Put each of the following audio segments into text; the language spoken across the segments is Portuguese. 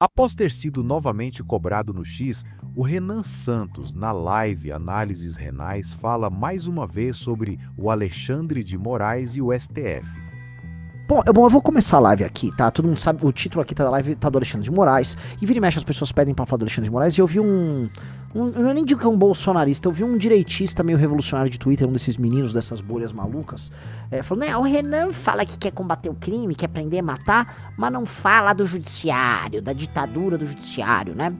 Após ter sido novamente cobrado no X, o Renan Santos, na live Análises Renais, fala mais uma vez sobre o Alexandre de Moraes e o STF. Bom, eu vou começar a live aqui, tá? Todo mundo sabe, o título aqui da live tá do Alexandre de Moraes. E vira e mexe as pessoas pedem pra falar do Alexandre de Moraes. E eu vi eu não nem digo que é um bolsonarista, eu vi um direitista meio revolucionário de Twitter, um desses meninos dessas bolhas malucas, falando, o Renan fala que quer combater o crime, quer prender, matar, mas não fala do judiciário, da ditadura do judiciário, né?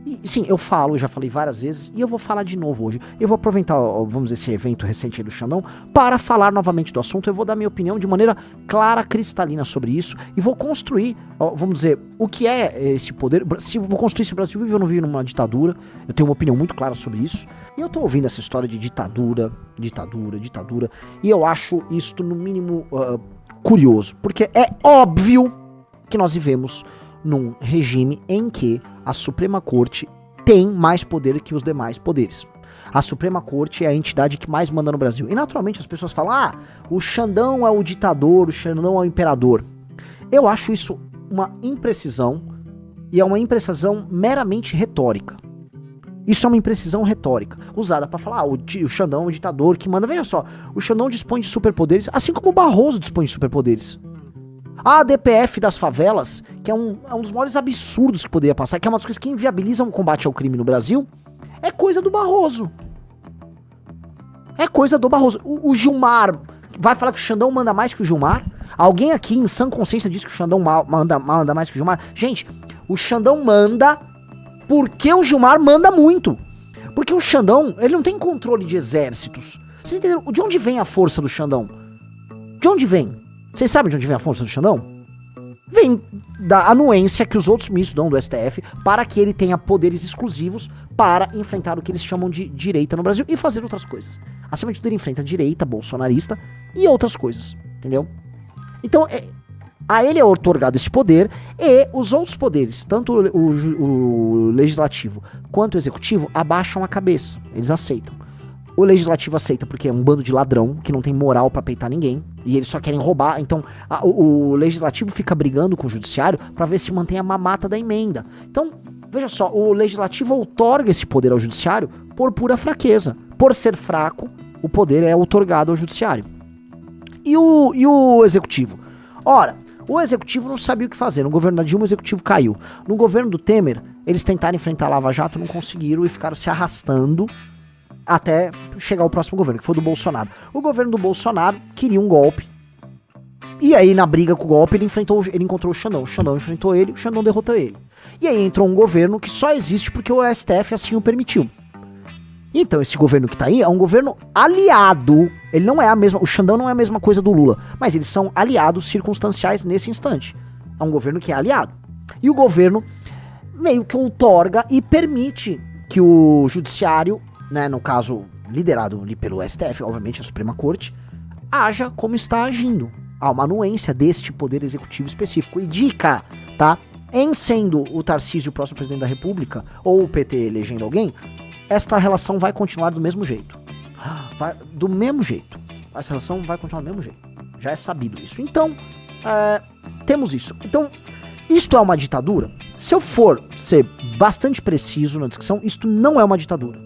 E sim, eu falo, já falei várias vezes, e eu vou falar de novo hoje. Eu vou aproveitar, vamos dizer, esse evento recente aí do Xandão, para falar novamente do assunto. Eu vou dar minha opinião de maneira clara, cristalina sobre isso, e vou construir, vamos dizer, o que é esse poder. Se eu vou construir se o Brasil vive ou não vive numa ditadura, eu tenho uma opinião muito clara sobre isso. E eu tô ouvindo essa história de ditadura, e eu acho isto, no mínimo, curioso, porque é óbvio que nós vivemos num regime em que a Suprema Corte tem mais poder que os demais poderes. A Suprema Corte é a entidade que mais manda no Brasil. E naturalmente as pessoas falam, o Xandão é o ditador, o Xandão é o imperador. Eu acho isso uma imprecisão, e é uma imprecisão meramente retórica. Isso é uma imprecisão retórica, usada pra falar, o Xandão é o ditador que manda. Veja só, o Xandão dispõe de superpoderes, assim como o Barroso dispõe de superpoderes. A DPF das favelas, que é um dos maiores absurdos que poderia passar, que é uma das coisas que inviabilizam o combate ao crime no Brasil, é coisa do Barroso. É coisa do Barroso. O Gilmar vai falar que o Xandão manda mais que o Gilmar? Alguém aqui em sã consciência diz que o Xandão manda mais que o Gilmar? Gente, o Xandão manda porque o Gilmar manda muito. Porque o Xandão, ele não tem controle de exércitos. Vocês entenderam? De onde vem a força do Xandão? De onde vem? Vocês sabem de onde vem a força do Xandão? Vem da anuência que os outros ministros dão do STF para que ele tenha poderes exclusivos para enfrentar o que eles chamam de direita no Brasil e fazer outras coisas. Acima de tudo, ele enfrenta a direita bolsonarista e outras coisas, entendeu? Então, a ele é otorgado esse poder, e os outros poderes, tanto o legislativo quanto o executivo, abaixam a cabeça, eles aceitam. O legislativo aceita porque é um bando de ladrão que não tem moral pra peitar ninguém e eles só querem roubar. Então o legislativo fica brigando com o judiciário pra ver se mantém a mamata da emenda. Então, veja só, o legislativo outorga esse poder ao judiciário por pura fraqueza. Por ser fraco, o poder é outorgado ao judiciário. E o executivo? Ora, o executivo não sabia o que fazer. No governo da Dilma, o executivo caiu. No governo do Temer, eles tentaram enfrentar a Lava Jato, não conseguiram e ficaram se arrastando até chegar ao próximo governo, que foi do Bolsonaro. O governo do Bolsonaro queria um golpe. E aí, na briga com o golpe, ele encontrou o Xandão. O Xandão enfrentou ele, o Xandão derrotou ele. E aí entrou um governo que só existe porque o STF assim o permitiu. Então, esse governo que tá aí é um governo aliado. Ele não é a mesma... O Xandão não é a mesma coisa do Lula. Mas eles são aliados circunstanciais nesse instante. É um governo que é aliado. E o governo meio que outorga e permite que o judiciário, né, no caso, liderado ali pelo STF, obviamente a Suprema Corte, haja como está agindo. Há uma anuência deste poder executivo específico. E dica, tá? Em sendo o Tarcísio o próximo presidente da República, ou o PT elegendo alguém, esta relação vai continuar do mesmo jeito. Do mesmo jeito. Essa relação vai continuar do mesmo jeito. Já é sabido isso. Então, temos isso. Então, isto é uma ditadura? Se eu for ser bastante preciso na descrição, isto não é uma ditadura.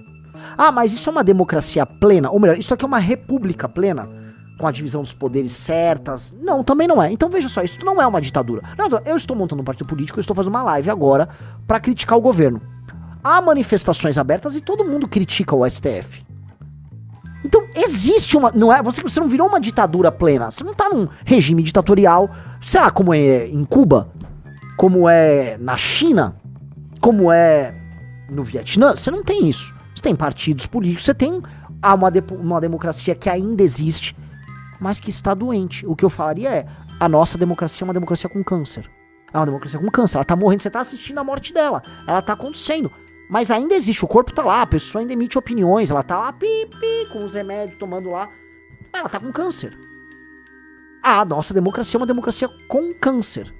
Mas isso é uma democracia plena? Ou melhor, isso aqui é uma república plena? Com a divisão dos poderes certas? Não, também não é. Então veja só, isso não é uma ditadura. Não, eu estou montando um partido político, eu estou fazendo uma live agora para criticar o governo. Há manifestações abertas e todo mundo critica o STF. Então existe uma... Não é, você não virou uma ditadura plena. Você não tá num regime ditatorial, sei lá, como é em Cuba, como é na China, como é no Vietnã. Você não tem isso. Você tem partidos políticos, você tem uma democracia que ainda existe, mas que está doente. O que eu falaria é, a nossa democracia é uma democracia com câncer. É uma democracia com câncer. Ela tá morrendo, você tá assistindo a morte dela. Ela tá acontecendo. Mas ainda existe, o corpo tá lá, a pessoa ainda emite opiniões, ela tá lá, com os remédios, tomando lá. Ela tá com câncer. A nossa democracia é uma democracia com câncer.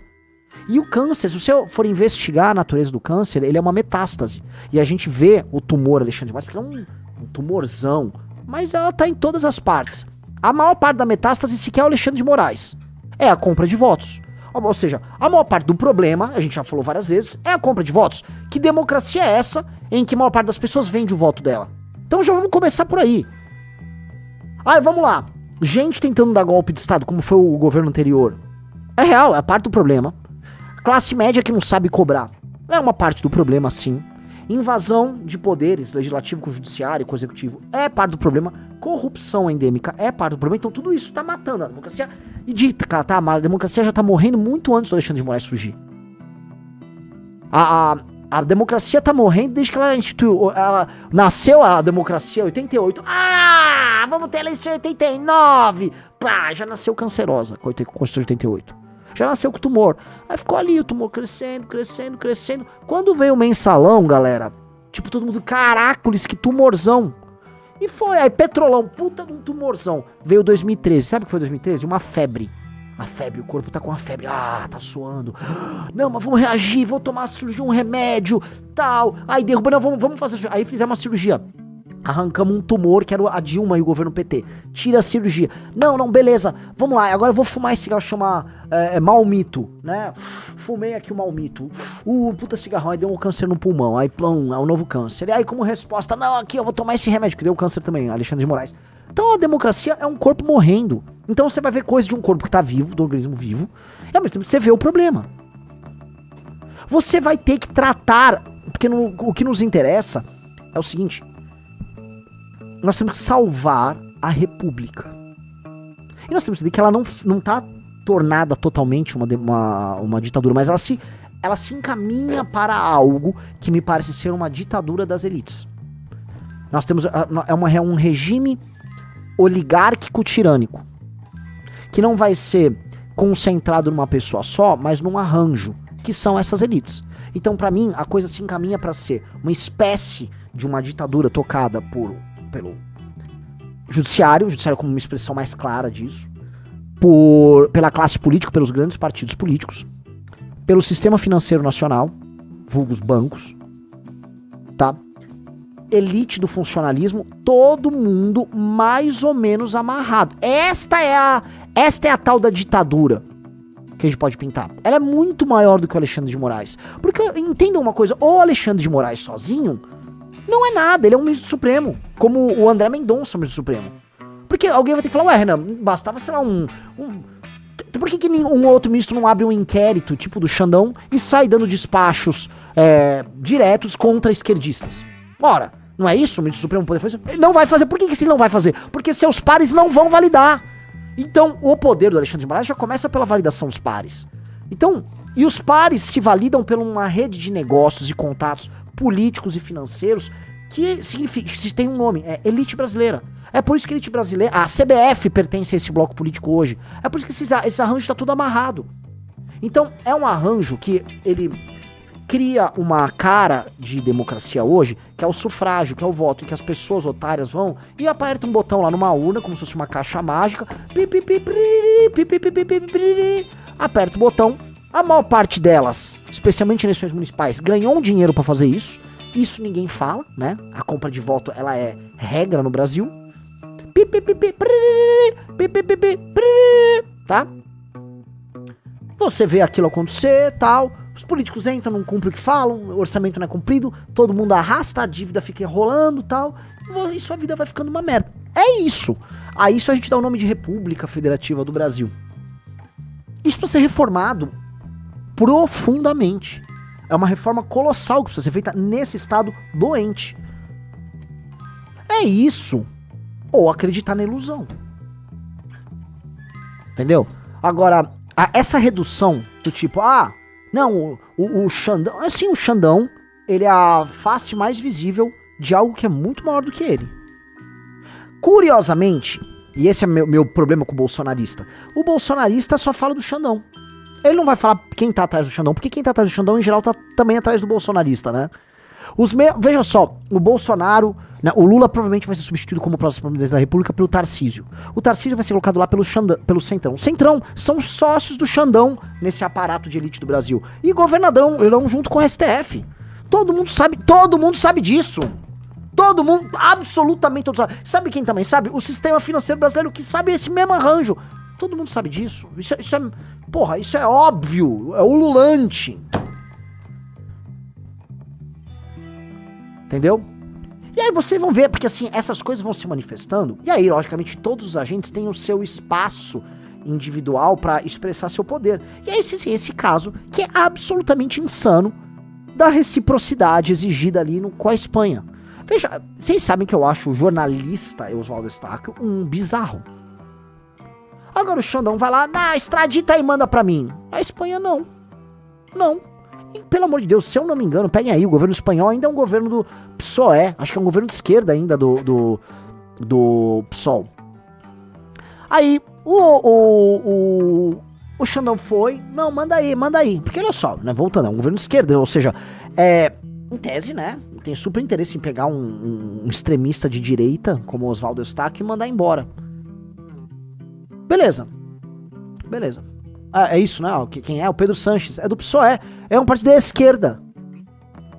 E o câncer, se você for investigar a natureza do câncer, ele é uma metástase. E a gente vê o tumor Alexandre de Moraes, porque é um tumorzão, mas ela tá em todas as partes. A maior parte da metástase sequer é o Alexandre de Moraes. É a compra de votos. Ou seja, a maior parte do problema, a gente já falou várias vezes, é a compra de votos. Que democracia é essa em que a maior parte das pessoas vende o voto dela? Então já vamos começar por aí. Vamos lá. Gente tentando dar golpe de Estado, como foi o governo anterior. É real, é parte do problema. Classe média que não sabe cobrar. É uma parte do problema, sim. Invasão de poderes, legislativo com judiciário, com executivo, é parte do problema. Corrupção endêmica é parte do problema. Então tudo isso tá matando a democracia. E dita, tá? A democracia já tá morrendo muito antes do Alexandre de Moraes surgir. A democracia tá morrendo desde que ela instituiu. Ela nasceu a democracia em 88. Vamos ter eleição em 89. Pá, já nasceu cancerosa com a Constituição de 88. Já nasceu com tumor. Aí ficou ali o tumor crescendo. Quando veio o mensalão, galera, tipo, todo mundo, caracoles, que tumorzão. E foi, aí Petrolão, puta de um tumorzão. Veio 2013, sabe o que foi 2013? Uma febre. A febre, o corpo tá com a febre. Tá suando. Não, mas vamos reagir, vamos tomar uma cirurgia, um remédio, tal. Aí derruba, não, vamos fazer. Aí fizemos uma cirurgia. Arrancamos um tumor, que era a Dilma e o governo PT. Tira a cirurgia. Não, beleza. Vamos lá, agora eu vou fumar esse cigarro, chama Malmito, né? Fumei aqui o Malmito. Puta cigarrão, aí deu um câncer no pulmão. Aí, plum, é um novo câncer. E aí, como resposta, não, aqui eu vou tomar esse remédio, que deu câncer também, Alexandre de Moraes. Então a democracia é um corpo morrendo. Então você vai ver coisa de um corpo que tá vivo, do organismo vivo, e ao mesmo tempo você vê o problema. Você vai ter que tratar, porque o que nos interessa é o seguinte: nós temos que salvar a república. E nós temos que entender que ela não tá tornada totalmente uma ditadura, mas ela se encaminha para algo que me parece ser uma ditadura das elites. Nós temos um regime oligárquico tirânico, que não vai ser concentrado numa pessoa só, mas num arranjo, que são essas elites. Então, pra mim, a coisa se encaminha para ser uma espécie de uma ditadura tocada pelo judiciário, o judiciário como uma expressão mais clara disso, pela classe política, pelos grandes partidos políticos, pelo sistema financeiro nacional, vulgos bancos, tá? Elite do funcionalismo, todo mundo mais ou menos amarrado. Esta é a tal da ditadura que a gente pode pintar. Ela é muito maior do que o Alexandre de Moraes. Porque, entendam uma coisa, o Alexandre de Moraes sozinho não é nada, ele é um ministro supremo, como o André Mendonça é um ministro supremo. Porque alguém vai ter que falar, Renan, bastava, sei lá, por que um outro ministro não abre um inquérito, tipo do Xandão, e sai dando despachos diretos contra esquerdistas? Ora, não é isso? O ministro supremo poder fazer? Ele não vai fazer. Por que ele não vai fazer? Porque seus pares não vão validar. Então, o poder do Alexandre de Moraes já começa pela validação dos pares. Então, e os pares se validam por uma rede de negócios e contatos políticos e financeiros que significa, se tem um nome, é elite brasileira. É por isso que a elite brasileira, a CBF pertence a esse bloco político hoje. É por isso que esse arranjo está tudo amarrado. Então, é um arranjo que ele cria uma cara de democracia hoje, que é o sufrágio, que é o voto, em que as pessoas otárias vão e apertam um botão lá numa urna, como se fosse uma caixa mágica, aperta o botão. A maior parte delas, especialmente em eleições municipais, ganhou um dinheiro pra fazer isso. Isso ninguém fala, né? A compra de voto, ela é regra no Brasil. Tá? Você vê aquilo acontecer, tal. Os políticos entram, não cumprem o que falam, o orçamento não é cumprido, todo mundo arrasta, a dívida fica rolando, tal. E sua vida vai ficando uma merda. É isso. A isso a gente dá o nome de República Federativa do Brasil. Isso precisa ser reformado profundamente. É uma reforma colossal que precisa ser feita nesse estado doente. É isso. Ou acreditar na ilusão. Entendeu? Agora, essa redução do tipo, não, o Xandão... Assim, o Xandão, ele é a face mais visível de algo que é muito maior do que ele. Curiosamente, e esse é meu problema com o bolsonarista, o bolsonarista só fala do Xandão. Ele não vai falar quem tá atrás do Xandão, porque quem tá atrás do Xandão, em geral, tá também atrás do bolsonarista, né? Veja só, o Bolsonaro, né, o Lula provavelmente vai ser substituído como próximo presidente da República pelo Tarcísio. O Tarcísio vai ser colocado lá pelo Centrão. O Centrão são sócios do Xandão nesse aparato de elite do Brasil. E governadorão junto com o STF. Todo mundo sabe disso. Todo mundo, absolutamente todos sabem. Sabe quem também sabe? O sistema financeiro brasileiro, que sabe esse mesmo arranjo. Todo mundo sabe disso. Isso é óbvio. É ululante. Entendeu? E aí vocês vão ver, porque assim, essas coisas vão se manifestando. E aí, logicamente, todos os agentes têm o seu espaço individual pra expressar seu poder. E aí, esse caso, que é absolutamente insano, da reciprocidade exigida ali com a Espanha. Veja, vocês sabem que eu acho o jornalista Oswaldo Eustáquio um bizarro. Agora o Xandão vai lá, extradita e manda pra mim. A Espanha não. Não. E, pelo amor de Deus, se eu não me engano, peguem aí, o governo espanhol ainda é um governo do PSOE. Acho que é um governo de esquerda ainda do PSOL. Aí, o Xandão foi, não, manda aí. Porque olha só, né, voltando, é um governo de esquerda, ou seja, em tese, né, tem super interesse em pegar um extremista de direita, como Oswaldo Eustáquio, e mandar embora. Beleza. É isso, né? Quem é? O Pedro Sanches. É do PSOE. É um partido da esquerda.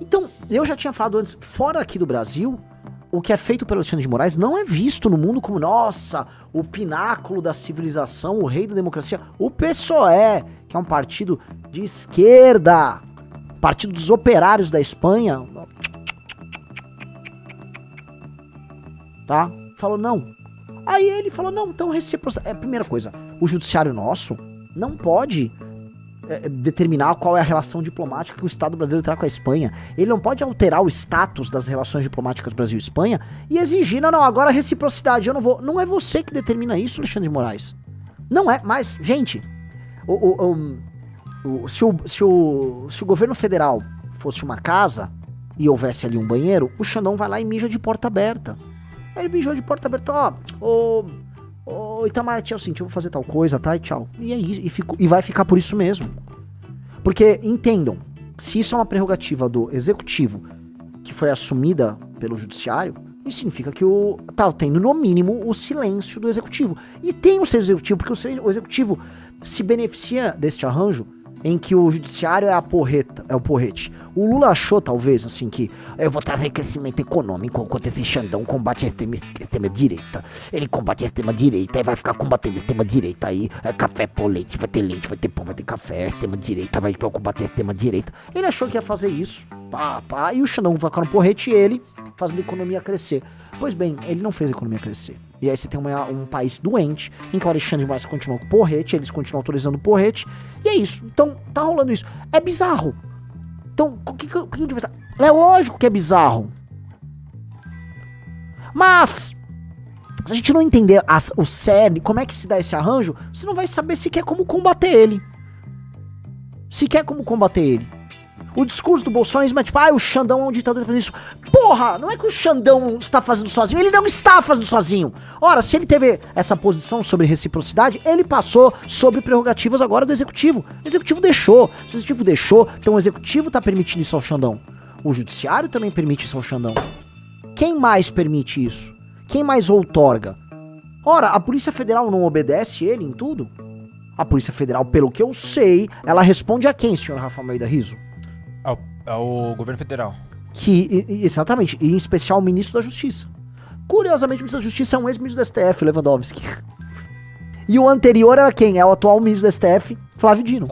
Então, eu já tinha falado antes, fora aqui do Brasil, o que é feito pelo Alexandre de Moraes não é visto no mundo como, nossa, o pináculo da civilização, o rei da democracia. O PSOE, que é um partido de esquerda, partido dos operários da Espanha, tá? Falou não. Aí ele falou, não, então reciprocidade. Primeira coisa, o judiciário nosso não pode determinar qual é a relação diplomática que o Estado brasileiro terá com a Espanha. Ele não pode alterar o status das relações diplomáticas Brasil e Espanha e exigir, não, agora reciprocidade, eu não vou. Não é você que determina isso, Alexandre de Moraes. Não é, mas, gente, se o governo federal fosse uma casa e houvesse ali um banheiro, o Xandão vai lá e mija de porta aberta. Aí ele mijou de porta aberta, Itamaraty, é o seguinte, eu vou fazer tal coisa, tá? E tchau. E é isso, e vai ficar por isso mesmo. Porque, entendam, se isso é uma prerrogativa do executivo que foi assumida pelo judiciário, isso significa que tá tendo, no mínimo, o silêncio do executivo. E tem o seu executivo, porque o executivo se beneficia deste arranjo em que o judiciário é o porrete. O Lula achou, talvez, assim, que eu vou trazer crescimento econômico enquanto esse Xandão combate a extrema-direita. Ele combate a extrema-direita e vai ficar combatendo a extrema-direita aí. Café, pô, leite, vai ter pão, vai ter café. A extrema-direita vai combater a extrema-direita. Ele achou que ia fazer isso. E o Xandão vai ficar no porrete e ele fazendo a economia crescer. Pois bem, ele não fez a economia crescer. E aí você tem um país doente, em que o Alexandre de Moraes continua com o porrete, eles continuam autorizando o porrete, e é isso. Então, tá rolando isso. É bizarro. Então, o que é lógico que é bizarro. Mas, se a gente não entender o cerne, como é que se dá esse arranjo, você não vai saber sequer como combater ele. O discurso do bolsonarismo é tipo, o Xandão é um ditador fazendo isso. Porra, não é que o Xandão está fazendo sozinho, ele não está fazendo sozinho. Ora, se ele teve essa posição sobre reciprocidade, ele passou sobre prerrogativas agora do executivo. O executivo deixou. Se o executivo deixou, então o executivo está permitindo isso ao Xandão. O judiciário também permite isso ao Xandão. Quem mais permite isso? Quem mais outorga? Ora, a Polícia Federal não obedece ele em tudo? A Polícia Federal, pelo que eu sei, ela responde a quem, senhor Rafael Almeida Rizzo? Ao governo federal. Exatamente, e em especial o ministro da Justiça. Curiosamente, o ministro da Justiça é um ex-ministro do STF, Lewandowski. E o anterior era quem? É o atual ministro do STF, Flávio Dino.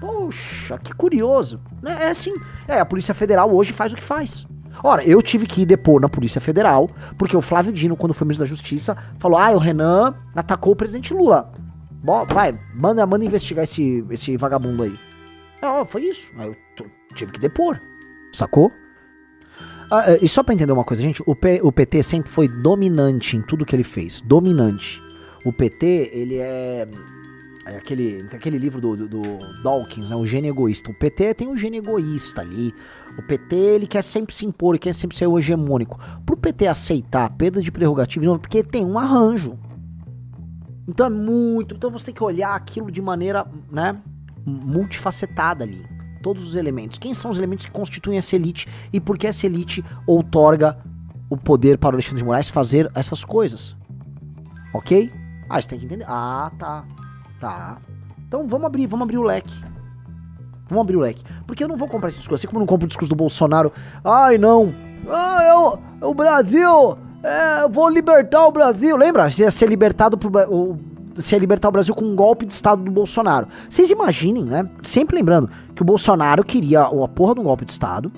Poxa, que curioso. É assim, a Polícia Federal hoje faz o que faz. Ora, eu tive que ir depor na Polícia Federal, porque o Flávio Dino, quando foi ministro da Justiça, falou, o Renan atacou o presidente Lula. Bom, vai, manda investigar esse vagabundo aí. Foi isso. Aí eu tive que depor. Sacou? E só pra entender uma coisa, gente, o PT sempre foi dominante em tudo que ele fez. Dominante. O PT, ele tem aquele livro do Dawkins, né, o gênio egoísta. O PT tem um gênio egoísta ali. O PT, ele quer sempre se impor, ele quer sempre ser o hegemônico. Pro PT aceitar a perda de prerrogativa, não, porque tem um arranjo. Então então você tem que olhar aquilo de maneira, né, multifacetada ali. Todos os elementos. Quem são os elementos que constituem essa elite e por que essa elite outorga o poder para o Alexandre de Moraes fazer essas coisas? Ok? Você tem que entender. Tá. Então vamos abrir o leque. Porque eu não vou comprar esse discurso. Assim como eu não compro o discurso do Bolsonaro. Não. O Brasil. Eu vou libertar o Brasil. Lembra? Ia ser libertado se ia libertar o Brasil com um golpe de Estado do Bolsonaro. Vocês imaginem, né? Sempre lembrando que o Bolsonaro queria a porra de um golpe de Estado,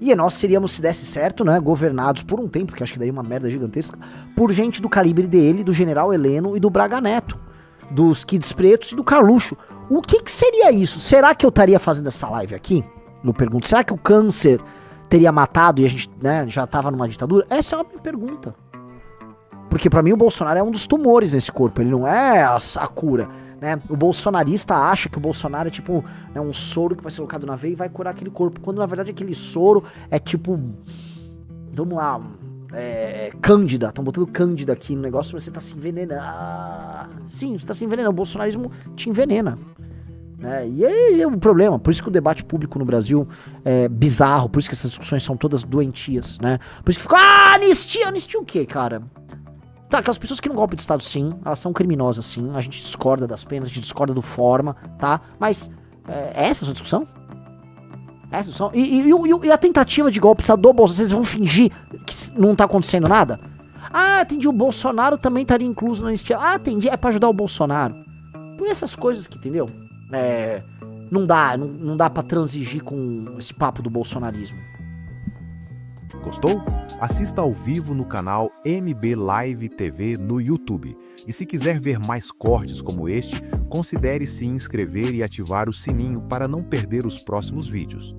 e nós seríamos, se desse certo, né, governados por um tempo, que acho que daí é uma merda gigantesca, por gente do calibre dele, do General Heleno e do Braga Neto, dos Kids Pretos e do Carluxo. O que seria isso? Será que eu estaria fazendo essa live aqui? Eu pergunto, será que o câncer teria matado e a gente, né, já tava numa ditadura? Essa é uma minha pergunta. Porque pra mim o Bolsonaro é um dos tumores nesse corpo, ele não é a cura, né? O bolsonarista acha que o Bolsonaro é tipo, né, um soro que vai ser colocado na veia e vai curar aquele corpo, quando na verdade aquele soro é tipo, vamos lá, cândida, estão botando cândida aqui no negócio, mas você tá se envenenando. Sim, você tá se envenenando, o bolsonarismo te envenena. E aí é um problema, por isso que o debate público no Brasil é bizarro, por isso que essas discussões são todas doentias, né? Por isso que fica, anistia o quê, cara? Tá, aquelas pessoas que não golpe de Estado, sim, elas são criminosas, sim, a gente discorda das penas, a gente discorda do forma, tá? Mas essa é a sua discussão? Essa é a discussão? E a tentativa de golpe de Estado do Bolsonaro, vocês vão fingir que não tá acontecendo nada? Entendi, o Bolsonaro também estaria incluso na anistia. Entendi, é pra ajudar o Bolsonaro. Por essas coisas que, entendeu? Não dá pra transigir com esse papo do bolsonarismo. Gostou? Assista ao vivo no canal MB Live TV no YouTube. E se quiser ver mais cortes como este, considere se inscrever e ativar o sininho para não perder os próximos vídeos.